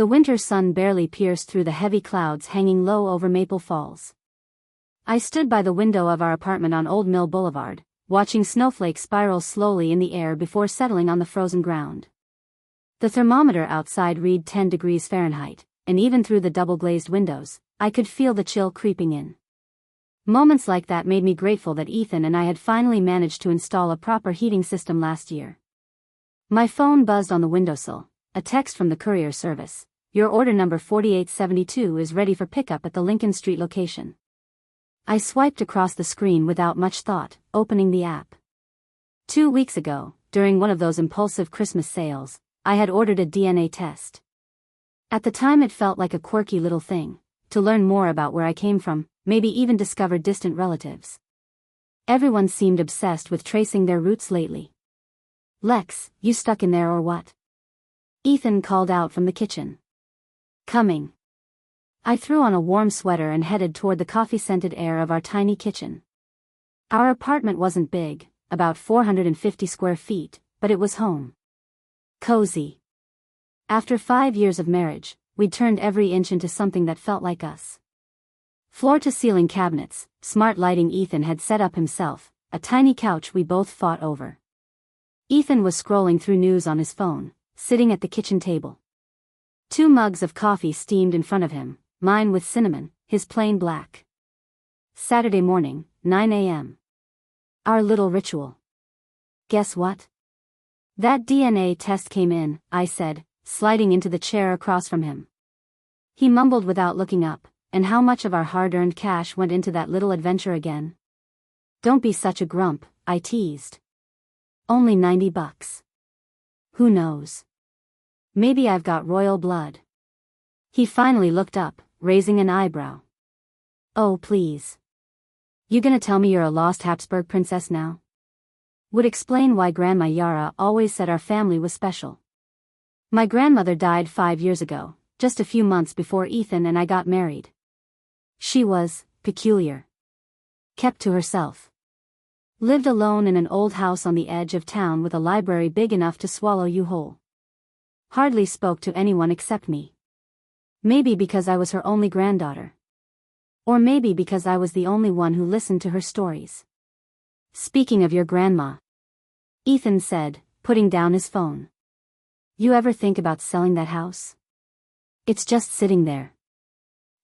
The winter sun barely pierced through the heavy clouds hanging low over Maple Falls. I stood by the window of our apartment on Old Mill Boulevard, watching snowflakes spiral slowly in the air before settling on the frozen ground. The thermometer outside read 10 degrees Fahrenheit, and even through the double-glazed windows, I could feel the chill creeping in. Moments like that made me grateful that Ethan and I had finally managed to install a proper heating system last year. My phone buzzed on the windowsill, a text from the courier service. Your order number 4872 is ready for pickup at the Lincoln Street location. I swiped across the screen without much thought, opening the app. 2 weeks ago, during one of those impulsive Christmas sales, I had ordered a DNA test. At the time it felt like a quirky little thing, to learn more about where I came from, maybe even discover distant relatives. Everyone seemed obsessed with tracing their roots lately. "Lex, you stuck in there or what?" Ethan called out from the kitchen. "Coming." I threw on a warm sweater and headed toward the coffee-scented air of our tiny kitchen. Our apartment wasn't big, about 450 square feet, but it was home. Cozy. After 5 years of marriage, we'd turned every inch into something that felt like us. Floor-to-ceiling cabinets, smart lighting Ethan had set up himself, a tiny couch we both fought over. Ethan was scrolling through news on his phone, sitting at the kitchen table. 2 mugs of coffee steamed in front of him, mine with cinnamon, his plain black. Saturday morning, 9 a.m. Our little ritual. "Guess what? That DNA test came in," I said, sliding into the chair across from him. He mumbled without looking up, "And how much of our hard-earned cash went into that little adventure again?" "Don't be such a grump," I teased. "Only $90. Who knows? Maybe I've got royal blood." He finally looked up, raising an eyebrow. "Oh please. You gonna tell me you're a lost Habsburg princess now?" Would explain why Grandma Yara always said our family was special. My grandmother died 5 years ago, just a few months before Ethan and I got married. She was peculiar. Kept to herself. Lived alone in an old house on the edge of town with a library big enough to swallow you whole. Hardly spoke to anyone except me. Maybe because I was her only granddaughter. Or maybe because I was the only one who listened to her stories. "Speaking of your grandma," Ethan said, putting down his phone. "You ever think about selling that house? It's just sitting there."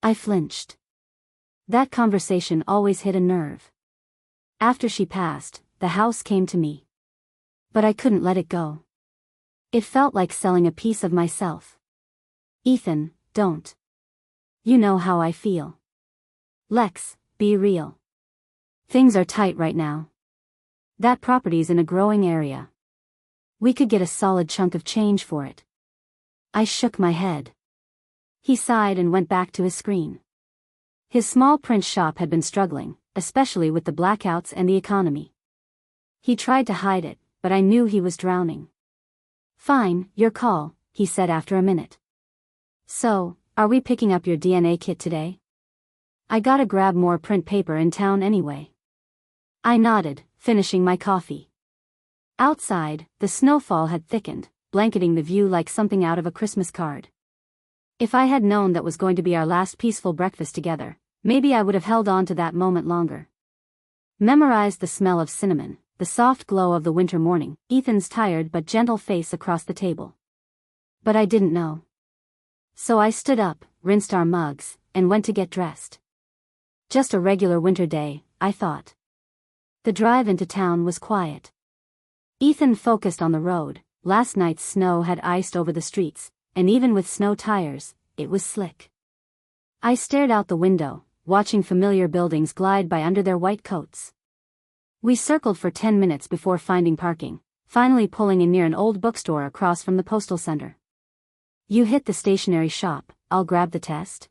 I flinched. That conversation always hit a nerve. After she passed, the house came to me. But I couldn't let it go. It felt like selling a piece of myself. "Ethan, don't. You know how I feel. Lex, be real. Things are tight right now. That property's in a growing area. We could get a solid chunk of change for it." I shook my head. He sighed and went back to his screen. His small print shop had been struggling, especially with the blackouts and the economy. He tried to hide it, but I knew he was drowning. "Fine, your call," he said after a minute. "So, are we picking up your DNA kit today? I gotta grab more print paper in town anyway." I nodded, finishing my coffee. Outside, the snowfall had thickened, blanketing the view like something out of a Christmas card. If I had known that was going to be our last peaceful breakfast together, maybe I would have held on to that moment longer. Memorized the smell of cinnamon, the soft glow of the winter morning, Ethan's tired but gentle face across the table. But I didn't know. So I stood up, rinsed our mugs, and went to get dressed. Just a regular winter day, I thought. The drive into town was quiet. Ethan focused on the road. Last night's snow had iced over the streets, and even with snow tires, it was slick. I stared out the window, watching familiar buildings glide by under their white coats. We circled for 10 minutes before finding parking, finally pulling in near an old bookstore across from the postal center. "You hit the stationery shop, I'll grab the test?"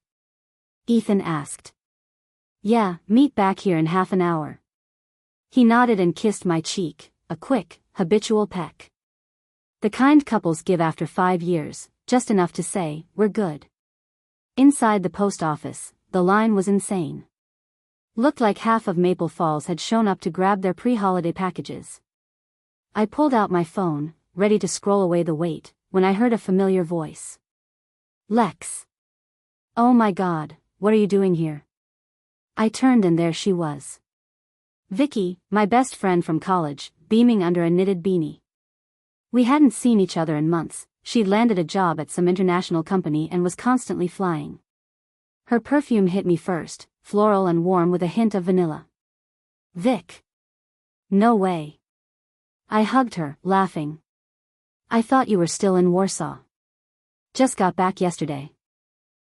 Ethan asked. "Yeah, meet back here in half an hour." He nodded and kissed my cheek, a quick, habitual peck. The kind couples give after 5 years, just enough to say, "We're good." Inside the post office, the line was insane. Looked like half of Maple Falls had shown up to grab their pre-holiday packages. I pulled out my phone, ready to scroll away the wait, when I heard a familiar voice. Lex. Oh my God, what are you doing here? I turned and there she was. Vicky, my best friend from college, beaming under a knitted beanie. We hadn't seen each other in months. She'd landed a job at some international company and was constantly flying. Her perfume hit me first, floral and warm with a hint of vanilla. Vic. No way. I hugged her, laughing. I thought you were still in Warsaw. Just got back yesterday.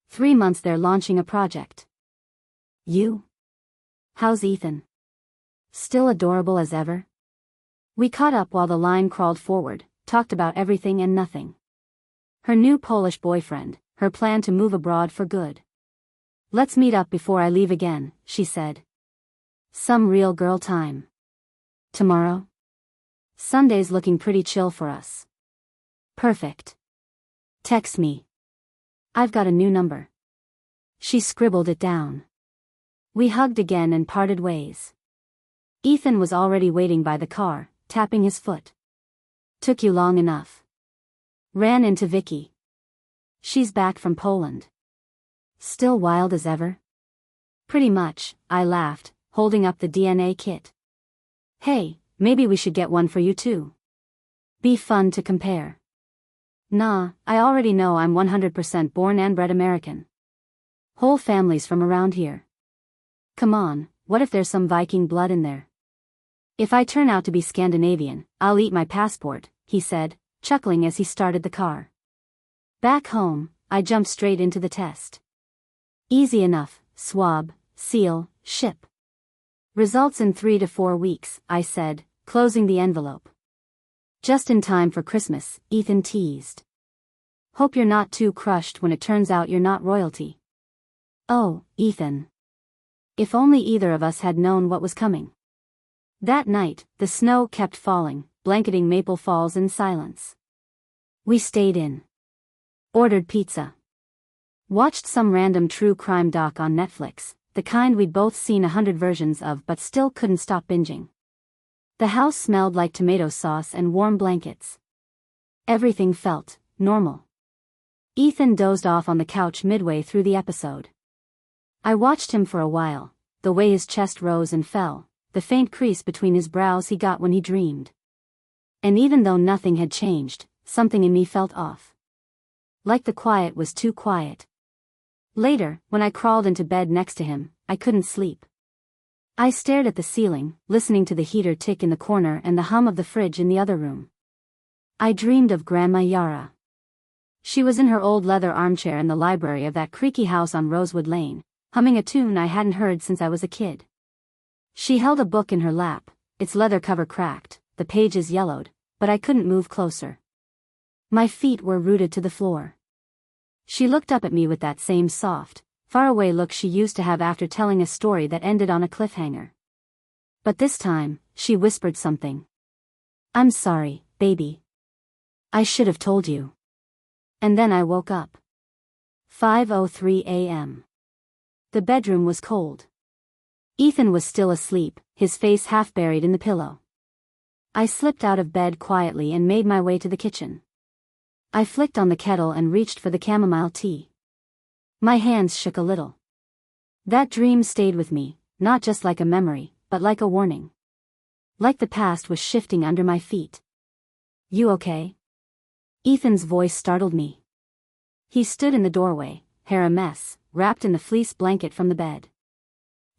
3 months there launching a project. You? How's Ethan? Still adorable as ever? We caught up while the line crawled forward, talked about everything and nothing. Her new Polish boyfriend, her plan to move abroad for good. Let's meet up before I leave again, she said. Some real girl time. Tomorrow? Sunday's looking pretty chill for us. Perfect. Text me. I've got a new number. She scribbled it down. We hugged again and parted ways. Ethan was already waiting by the car, tapping his foot. Took you long enough. Ran into Vicky. She's back from Poland. Still wild as ever? Pretty much, I laughed, holding up the DNA kit. Hey, maybe we should get one for you too. Be fun to compare. Nah, I already know I'm 100% born and bred American. Whole family's from around here. Come on, what if there's some Viking blood in there? If I turn out to be Scandinavian, I'll eat my passport, he said, chuckling as he started the car. Back home, I jumped straight into the test. Easy enough, swab, seal, ship. Results in 3 to 4 weeks, I said, closing the envelope. Just in time for Christmas, Ethan teased. Hope you're not too crushed when it turns out you're not royalty. Oh, Ethan. If only either of us had known what was coming. That night, the snow kept falling, blanketing Maple Falls in silence. We stayed in. Ordered pizza. Watched some random true crime doc on Netflix, the kind we'd both seen 100 versions of but still couldn't stop binging. The house smelled like tomato sauce and warm blankets. Everything felt normal. Ethan dozed off on the couch midway through the episode. I watched him for a while, the way his chest rose and fell, the faint crease between his brows he got when he dreamed. And even though nothing had changed, something in me felt off. Like the quiet was too quiet. Later, when I crawled into bed next to him, I couldn't sleep. I stared at the ceiling, listening to the heater tick in the corner and the hum of the fridge in the other room. I dreamed of Grandma Yara. She was in her old leather armchair in the library of that creaky house on Rosewood Lane, humming a tune I hadn't heard since I was a kid. She held a book in her lap, its leather cover cracked, the pages yellowed, but I couldn't move closer. My feet were rooted to the floor. She looked up at me with that same soft, faraway look she used to have after telling a story that ended on a cliffhanger. But this time, she whispered something. I'm sorry, baby. I should have told you. And then I woke up. 5:03 a.m. The bedroom was cold. Ethan was still asleep, his face half buried in the pillow. I slipped out of bed quietly and made my way to the kitchen. I flicked on the kettle and reached for the chamomile tea. My hands shook a little. That dream stayed with me, not just like a memory, but like a warning. Like the past was shifting under my feet. You okay? Ethan's voice startled me. He stood in the doorway, hair a mess, wrapped in the fleece blanket from the bed.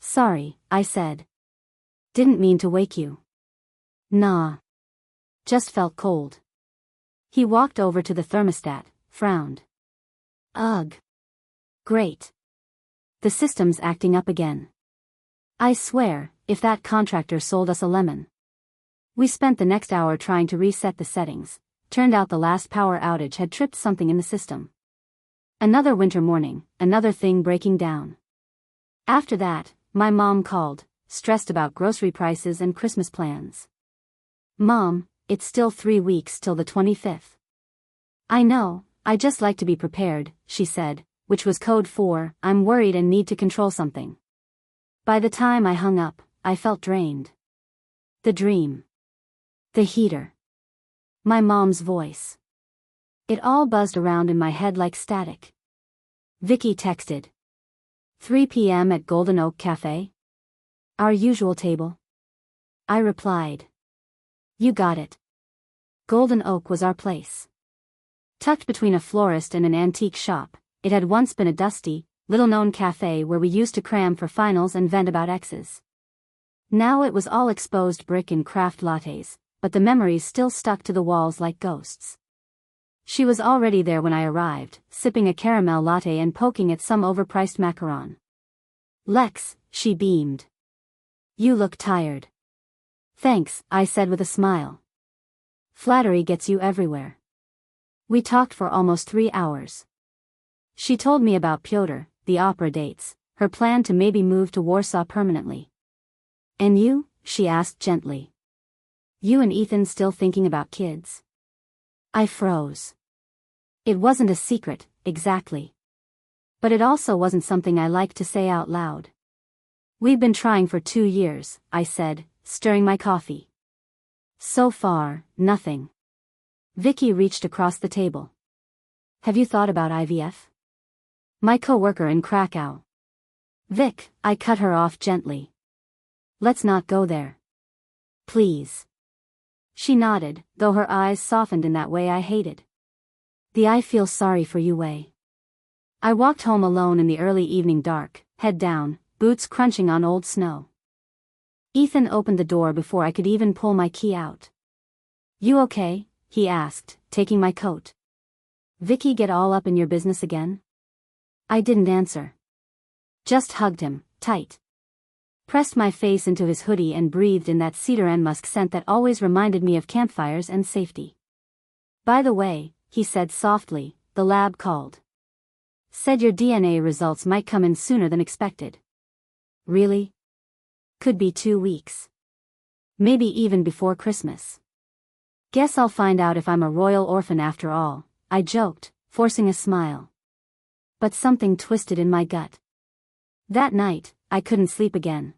Sorry, I said. Didn't mean to wake you. Nah. Just felt cold. He walked over to the thermostat, frowned. Ugh. Great. The system's acting up again. I swear, if that contractor sold us a lemon. We spent the next hour trying to reset the settings. Turned out the last power outage had tripped something in the system. Another winter morning, another thing breaking down. After that, my mom called, stressed about grocery prices and Christmas plans. Mom, it's still 3 weeks till the 25th. I know, I just like to be prepared, she said, which was code for, I'm worried and need to control something. By the time I hung up, I felt drained. The dream. The heater. My mom's voice. It all buzzed around in my head like static. Vicky texted. 3 p.m. at Golden Oak Cafe? Our usual table. I replied. You got it. Golden Oak was our place. Tucked between a florist and an antique shop, it had once been a dusty, little-known cafe where we used to cram for finals and vent about exes. Now it was all exposed brick and craft lattes, but the memories still stuck to the walls like ghosts. She was already there when I arrived, sipping a caramel latte and poking at some overpriced macaron. Lex, she beamed. You look tired. Thanks, I said with a smile. Flattery gets you everywhere. We talked for almost 3 hours. She told me about Piotr, the opera dates, her plan to maybe move to Warsaw permanently. And you? She asked gently. You and Ethan still thinking about kids? I froze. It wasn't a secret, exactly. But it also wasn't something I liked to say out loud. We've been trying for 2 years, I said, stirring my coffee. So far, nothing. Vicky reached across the table. Have you thought about IVF? My coworker in Krakow. Vic, I cut her off gently. Let's not go there. Please. She nodded, though her eyes softened in that way I hated. The I feel sorry for you way. I walked home alone in the early evening dark, head down, boots crunching on old snow. Ethan opened the door before I could even pull my key out. You okay? He asked, taking my coat. Vicky get all up in your business again? I didn't answer. Just hugged him, tight. Pressed my face into his hoodie and breathed in that cedar and musk scent that always reminded me of campfires and safety. By the way, he said softly, the lab called. Said your DNA results might come in sooner than expected. Really? Could be 2 weeks. Maybe even before Christmas. Guess I'll find out if I'm a royal orphan after all, I joked, forcing a smile. But something twisted in my gut. That night, I couldn't sleep again.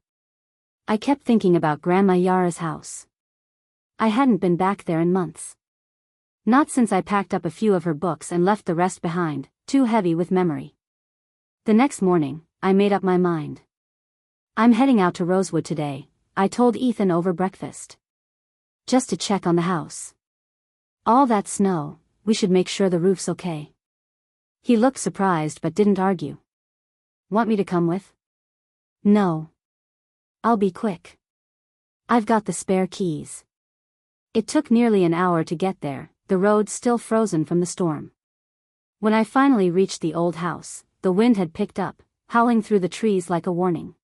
I kept thinking about Grandma Yara's house. I hadn't been back there in months. Not since I packed up a few of her books and left the rest behind, too heavy with memory. The next morning, I made up my mind. I'm heading out to Rosewood today, I told Ethan over breakfast. Just to check on the house. All that snow, we should make sure the roof's okay. He looked surprised but didn't argue. Want me to come with? No. I'll be quick. I've got the spare keys. It took nearly an hour to get there, the road still frozen from the storm. When I finally reached the old house, the wind had picked up, howling through the trees like a warning.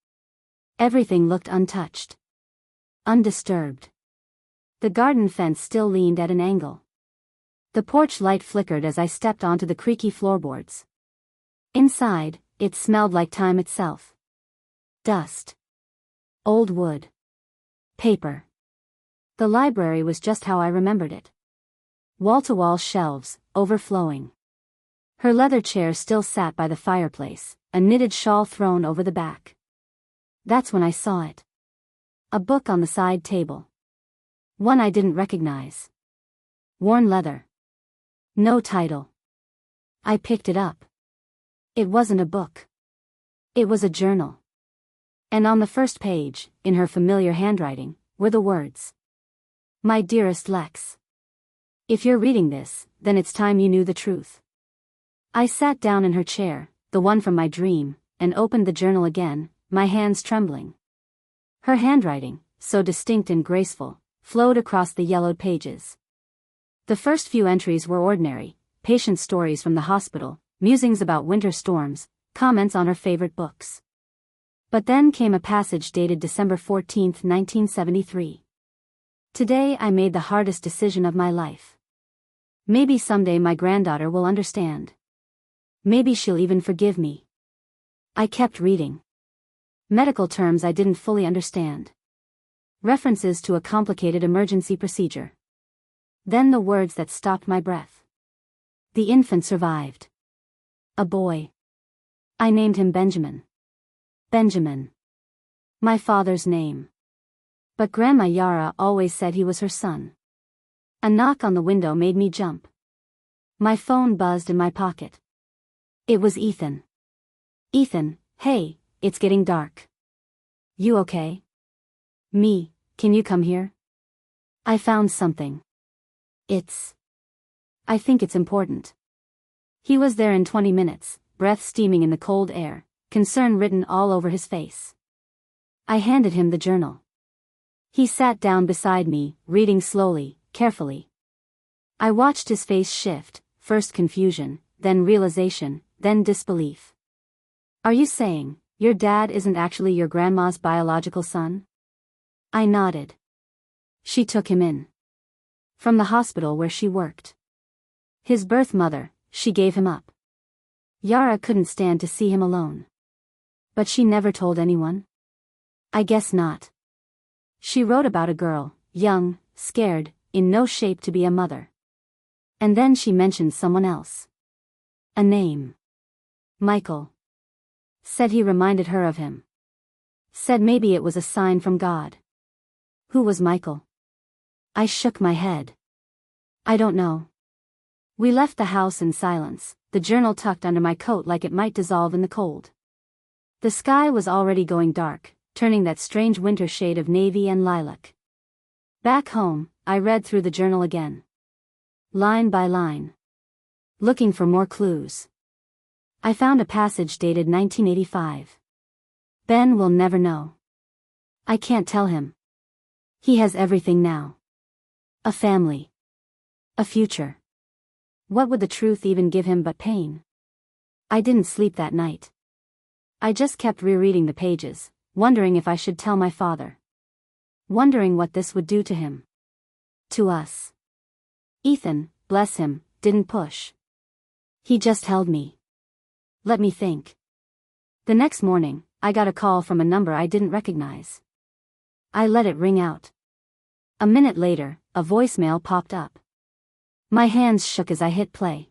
Everything looked untouched. Undisturbed. The garden fence still leaned at an angle. The porch light flickered as I stepped onto the creaky floorboards. Inside, it smelled like time itself. Dust. Old wood. Paper. The library was just how I remembered it. Wall-to-wall shelves, overflowing. Her leather chair still sat by the fireplace, a knitted shawl thrown over the back. That's when I saw it. A book on the side table. One I didn't recognize. Worn leather. No title. I picked it up. It wasn't a book. It was a journal. And on the first page, in her familiar handwriting, were the words. My dearest Lex. If you're reading this, then it's time you knew the truth. I sat down in her chair, the one from my dream, and opened the journal again, my hands trembling. Her handwriting, so distinct and graceful, flowed across the yellowed pages. The first few entries were ordinary, patient stories from the hospital, musings about winter storms, comments on her favorite books. But then came a passage dated December 14, 1973. Today I made the hardest decision of my life. Maybe someday my granddaughter will understand. Maybe she'll even forgive me. I kept reading. Medical terms I didn't fully understand. References to a complicated emergency procedure. Then the words that stopped my breath. The infant survived. A boy. I named him Benjamin. Benjamin. My father's name. But Grandma Yara always said he was her son. A knock on the window made me jump. My phone buzzed in my pocket. It was Ethan. Ethan, hey, it's getting dark. You okay? Me, can you come here? I found something. I think it's important. He was there in 20 minutes, breath steaming in the cold air, concern written all over his face. I handed him the journal. He sat down beside me, reading slowly, carefully. I watched his face shift, first confusion, then realization, then disbelief. Are you saying, your dad isn't actually your grandma's biological son? I nodded. She took him in. From the hospital where she worked. His birth mother, she gave him up. Yara couldn't stand to see him alone. But she never told anyone? I guess not. She wrote about a girl, young, scared, in no shape to be a mother. And then she mentioned someone else. A name. Michael. Said he reminded her of him. Said maybe it was a sign from God. Who was Michael? I shook my head. I don't know. We left the house in silence, the journal tucked under my coat like it might dissolve in the cold. The sky was already going dark, turning that strange winter shade of navy and lilac. Back home, I read through the journal again. Line by line. Looking for more clues. I found a passage dated 1985. Ben will never know. I can't tell him. He has everything now. A family. A future. What would the truth even give him but pain? I didn't sleep that night. I just kept rereading the pages, wondering if I should tell my father. Wondering what this would do to him. To us. Ethan, bless him, didn't push. He just held me. Let me think. The next morning, I got a call from a number I didn't recognize. I let it ring out. A minute later, a voicemail popped up. My hands shook as I hit play.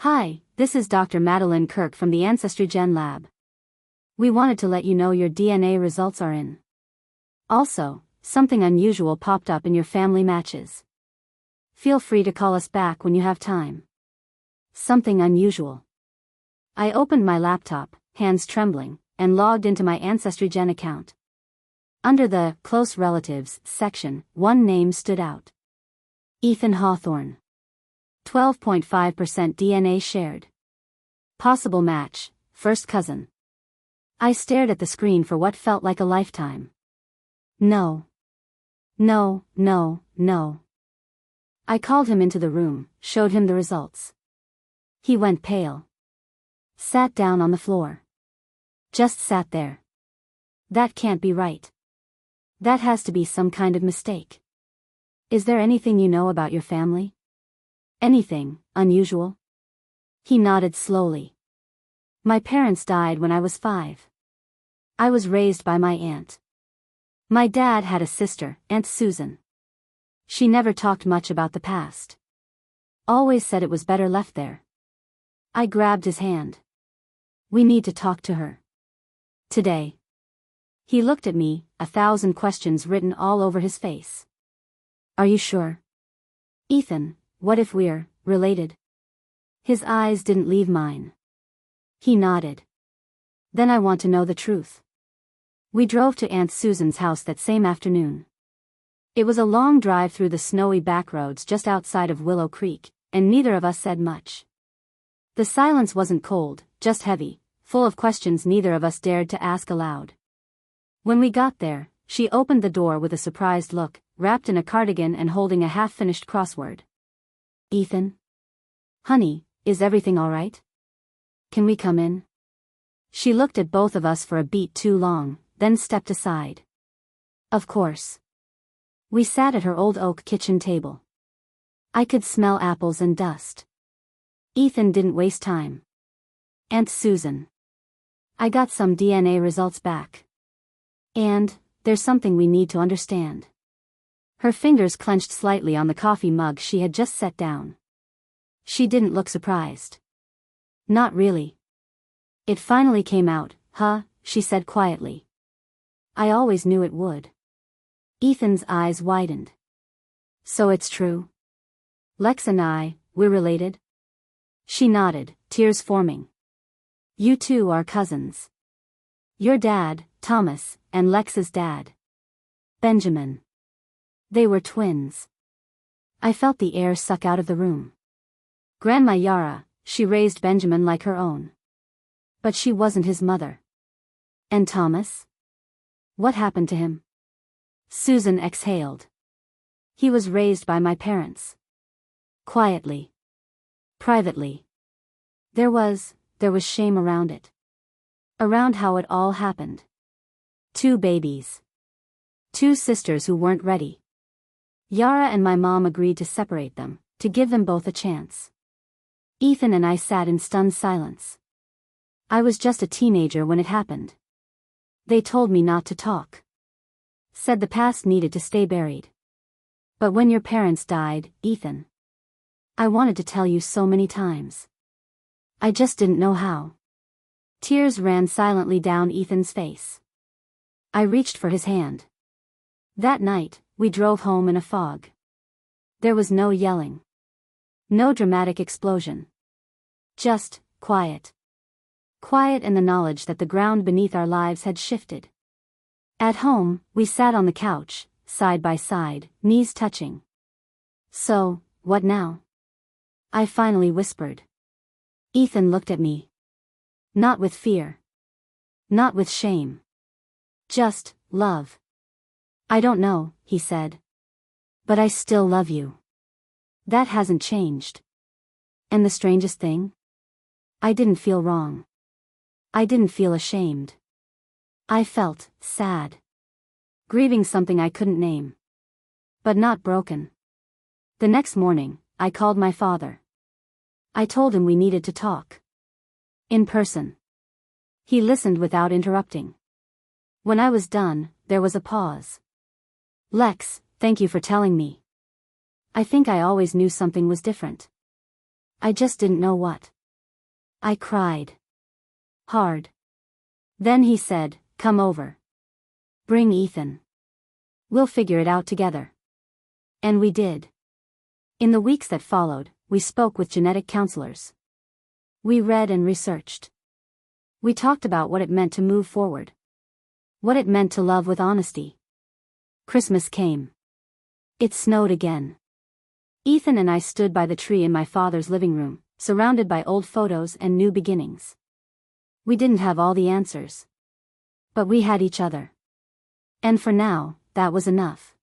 Hi, this is Dr. Madeline Kirk from the Ancestry Gen Lab. We wanted to let you know your DNA results are in. Also, something unusual popped up in your family matches. Feel free to call us back when you have time. Something unusual. I opened my laptop, hands trembling, and logged into my Ancestry Gen account. Under the Close Relatives section, one name stood out. Ethan Hawthorne. 12.5% DNA shared. Possible match, first cousin. I stared at the screen for what felt like a lifetime. No. No, no, no. I called him into the room, showed him the results. He went pale. Sat down on the floor. Just sat there. That can't be right. That has to be some kind of mistake. Is there anything you know about your family? Anything unusual? He nodded slowly. My parents died when I was 5. I was raised by my aunt. My dad had a sister, Aunt Susan. She never talked much about the past. Always said it was better left there. I grabbed his hand. We need to talk to her. Today. He looked at me, 1,000 questions written all over his face. Are you sure? Ethan, what if we're related? His eyes didn't leave mine. He nodded. Then I want to know the truth. We drove to Aunt Susan's house that same afternoon. It was a long drive through the snowy backroads just outside of Willow Creek, and neither of us said much. The silence wasn't cold, just heavy, full of questions neither of us dared to ask aloud. When we got there, she opened the door with a surprised look, wrapped in a cardigan and holding a half-finished crossword. Ethan? Honey, is everything all right? Can we come in? She looked at both of us for a beat too long, then stepped aside. Of course. We sat at her old oak kitchen table. I could smell apples and dust. Ethan didn't waste time. Aunt Susan. I got some DNA results back. And, there's something we need to understand. Her fingers clenched slightly on the coffee mug she had just set down. She didn't look surprised. Not really. It finally came out, huh, she said quietly. I always knew it would. Ethan's eyes widened. So it's true? Lex and I, we're related? She nodded, tears forming. You two are cousins. Your dad, Thomas, and Lex's dad, Benjamin. They were twins. I felt the air suck out of the room. Grandma Yara, she raised Benjamin like her own. But she wasn't his mother. And Thomas? What happened to him? Susan exhaled. He was raised by my parents. Quietly. Privately. There was shame around it. Around how it all happened. 2 babies. 2 sisters who weren't ready. Yara and my mom agreed to separate them, to give them both a chance. Ethan and I sat in stunned silence. I was just a teenager when it happened. They told me not to talk. Said the past needed to stay buried. But when your parents died, Ethan, I wanted to tell you so many times. I just didn't know how. Tears ran silently down Ethan's face. I reached for his hand. That night, we drove home in a fog. There was no yelling. No dramatic explosion. Just quiet. Quiet and the knowledge that the ground beneath our lives had shifted. At home, we sat on the couch, side by side, knees touching. So, what now? I finally whispered. Ethan looked at me. Not with fear. Not with shame. Just love. I don't know, he said. But I still love you. That hasn't changed. And the strangest thing? I didn't feel wrong. I didn't feel ashamed. I felt sad. Grieving something I couldn't name. But not broken. The next morning, I called my father. I told him we needed to talk. In person. He listened without interrupting. When I was done, there was a pause. Lex, thank you for telling me. I think I always knew something was different. I just didn't know what. I cried. Hard. Then he said, come over. Bring Ethan. We'll figure it out together. And we did. In the weeks that followed, we spoke with genetic counselors. We read and researched. We talked about what it meant to move forward. What it meant to love with honesty. Christmas came. It snowed again. Ethan and I stood by the tree in my father's living room, surrounded by old photos and new beginnings. We didn't have all the answers. But we had each other. And for now, that was enough.